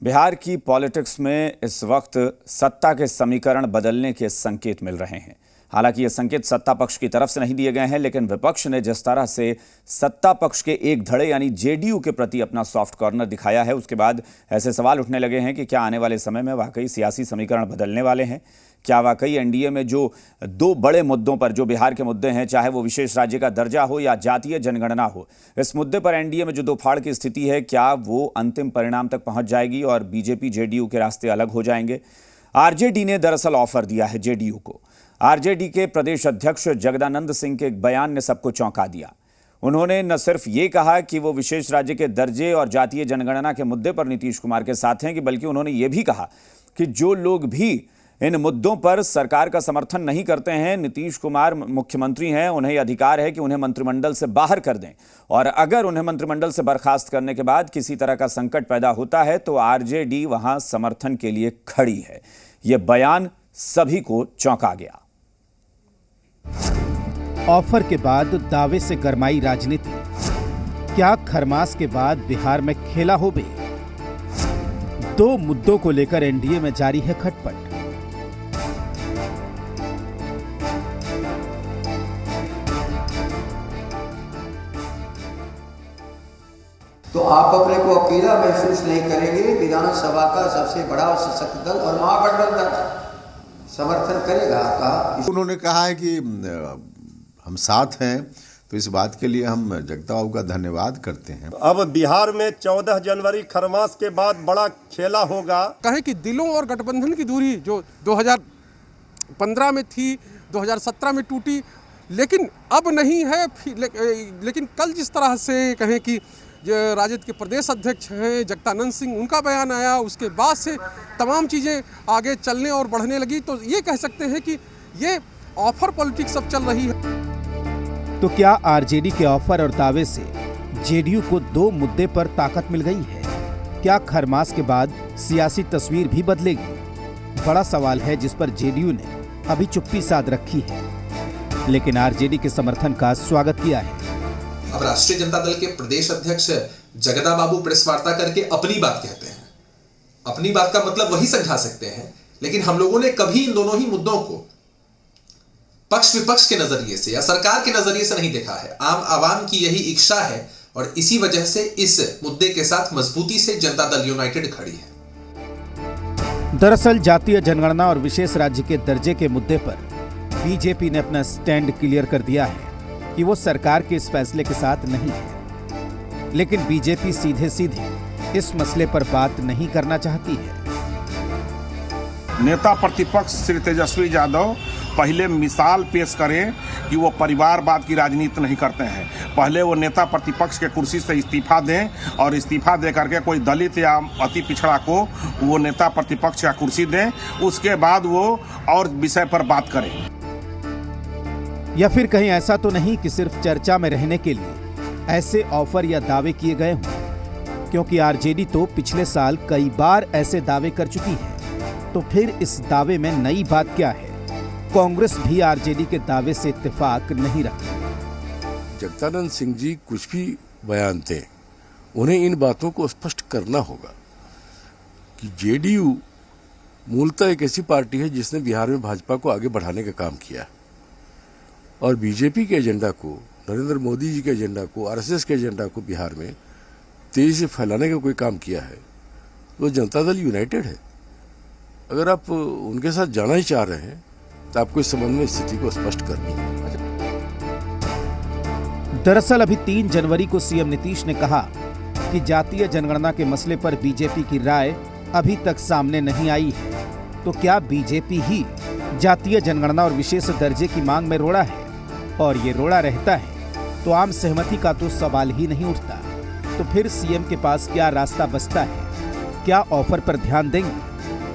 बिहार की पॉलिटिक्स में इस वक्त सत्ता के समीकरण बदलने के संकेत मिल रहे हैं। हालांकि ये संकेत सत्ता पक्ष की तरफ से नहीं दिए गए हैं, लेकिन विपक्ष ने जिस तरह से सत्ता पक्ष के एक धड़े यानी जेडीयू के प्रति अपना सॉफ्ट कॉर्नर दिखाया है, उसके बाद ऐसे सवाल उठने लगे हैं कि क्या आने वाले समय में वाकई सियासी समीकरण बदलने वाले हैं। क्या वाकई एनडीए में जो दो बड़े मुद्दों पर, जो बिहार के मुद्दे हैं, चाहे वो विशेष राज्य का दर्जा हो या जातीय जनगणना हो, इस मुद्दे पर एनडीए में जो दो फाड़ की स्थिति है, क्या वो अंतिम परिणाम तक पहुंच जाएगी और बीजेपी जेडीयू के रास्ते अलग हो जाएंगे। आरजेडी ने दरअसल ऑफर दिया है जेडीयू को। आरजेडी के प्रदेश अध्यक्ष जगदानंद सिंह के एक बयान ने सबको चौंका दिया। उन्होंने न सिर्फ ये कहा कि वो विशेष राज्य के दर्जे और जातीय जनगणना के मुद्दे पर नीतीश कुमार के साथ हैं, कि बल्कि उन्होंने ये भी कहा कि जो लोग भी इन मुद्दों पर सरकार का समर्थन नहीं करते हैं, नीतीश कुमार मुख्यमंत्री हैं, उन्हें अधिकार है कि उन्हें मंत्रिमंडल से बाहर कर दें, और अगर उन्हें मंत्रिमंडल से बर्खास्त करने के बाद किसी तरह का संकट पैदा होता है तो आरजेडी वहां समर्थन के लिए खड़ी है। यह बयान सभी को चौंका गया। ऑफर के बाद दावे से गरमाई राजनीति। क्या खरमास के बाद बिहार में खेला हो बे? दो मुद्दों को लेकर एनडीए में जारी है खटपट। तो आप अपने को अकेला महसूस नहीं करेंगे। विधानसभा का सबसे बड़ा और सशक्त दल और महागठबंधन समर्थन करेगा आपका। उन्होंने कहा है कि हम साथ हैं, तो इस बात के लिए हम जगता बाबू का धन्यवाद करते हैं। अब बिहार में 14 जनवरी खरमास के बाद बड़ा खेला होगा। कहें कि दिलों और गठबंधन की दूरी जो 2015 में थी, 2017 में टूटी, लेकिन अब नहीं है। लेकिन कल जिस तरह से कहें कि राजद के प्रदेश अध्यक्ष हैं जगदानंद सिंह, उनका बयान आया, उसके बाद से तमाम चीज़ें आगे चलने और बढ़ने लगी, तो ये कह सकते हैं कि ये ऑफर पॉलिटिक्स अब चल रही है। तो क्या आरजेडी के ऑफर और दावे से जेडीयू को दो मुद्दे पर ताकत मिल गई है? क्या खरमास के बाद सियासी तस्वीर भी बदलेगी? बड़ा सवाल है जिस पर जेडीयू ने अभी चुप्पी साध रखी है, लेकिन आरजेडी के समर्थन का स्वागत किया है। अब राष्ट्रीय जनता दल के प्रदेश अध्यक्ष जगदा बाबू प्रेस वार्ता करके अपनी बात कहते हैं। अपनी बात का मतलब वही समझा सकते हैं, लेकिन हम लोगों ने कभी इन दोनों ही मुद्दों को पक्ष विपक्ष के नजरिए से या सरकार के नजरिए से नहीं देखा है। आम आवाम की यही इच्छा है और इसी वजह से इस मुद्दे के साथ मजबूती से जनता दल यूनाइटेड खड़ी है। दरअसल जातीय जनगणना और विशेष राज्य के दर्जे के मुद्दे पर बीजेपी ने अपना स्टैंड क्लियर कर दिया है कि वो सरकार के इस फैसले के साथ नहीं है, लेकिन बीजेपी सीधे सीधे इस मसले पर बात नहीं करना चाहती है। नेता प्रतिपक्ष श्री तेजस्वी यादव पहले मिसाल पेश करें कि वो परिवारवाद की राजनीति नहीं करते हैं। पहले वो नेता प्रतिपक्ष के कुर्सी से इस्तीफा दें और इस्तीफा दे करके कोई दलित या अति पिछड़ा को वो नेता प्रतिपक्ष का कुर्सी दें, उसके बाद वो और विषय पर बात करें। या फिर कहीं ऐसा तो नहीं कि सिर्फ चर्चा में रहने के लिए ऐसे ऑफर या दावे किए गए हों, क्योंकि आरजेडी तो पिछले साल कई बार ऐसे दावे कर चुकी है। तो फिर इस दावे में नई बात क्या है? कांग्रेस भी आरजेडी के दावे से इत्तेफाक नहीं रखती। जगदानंद सिंह जी कुछ भी बयान दें, उन्हें इन बातों को स्पष्ट करना होगा कि जेडीयू मूलतः एक ऐसी पार्टी है जिसने बिहार में भाजपा को आगे बढ़ाने का काम किया, और बीजेपी के एजेंडा को, नरेंद्र मोदी जी के एजेंडा को, आरएसएस के एजेंडा को बिहार में तेजी से फैलाने का कोई काम किया है, तो जनता दल यूनाइटेड है। अगर आप उनके साथ जाना ही चाह रहे हैं तो आपको इस संबंध में स्थिति को स्पष्ट करनी है। दरअसल अभी 3 जनवरी को सीएम नीतीश ने कहा कि जातीय जनगणना के मसले पर बीजेपी की राय अभी तक सामने नहीं आई है। तो क्या बीजेपी ही जातीय जनगणना और विशेष दर्जे की मांग में रोड़ा है? और ये रोड़ा रहता है तो आम सहमति का तो सवाल ही नहीं उठता। तो फिर सीएम के पास क्या रास्ता बचता है? क्या ऑफर पर ध्यान देंगे